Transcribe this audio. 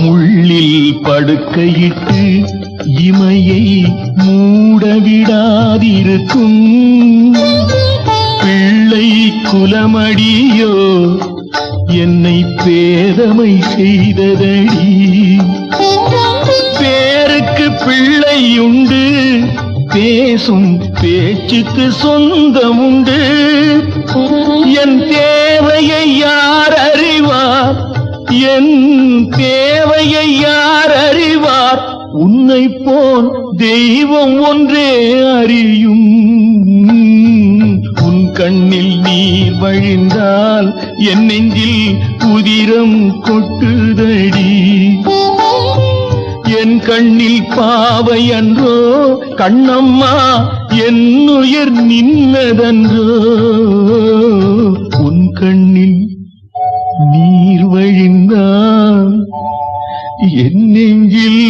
முள்ளில் படுக்கையிட்டு இமையை மூடவிடாதிருக்கும் பிள்ளை குலமடியோ என்னை பேதமை செய்ததடி. பேருக்கு பிள்ளை உண்டு, பேசும் பேச்சுக்கு சொந்தம் உண்டு. என் தேவையை யார் அறிவார், என் தேவையை யார் அறிவார்? உன்னை போல் தெய்வம் ஒன்றே அறியும். உன் கண்ணில் நீர் வழிந்தால் என் நெஞ்சில் உதிரம் கொட்டுதடி. என் கண்ணில் பாவை அன்றோ கண்ணம்மா, என் உயிர் நின்னதன்றோ. உன் கண்ணில் நீர் வழிந்தால் என் நெஞ்சில்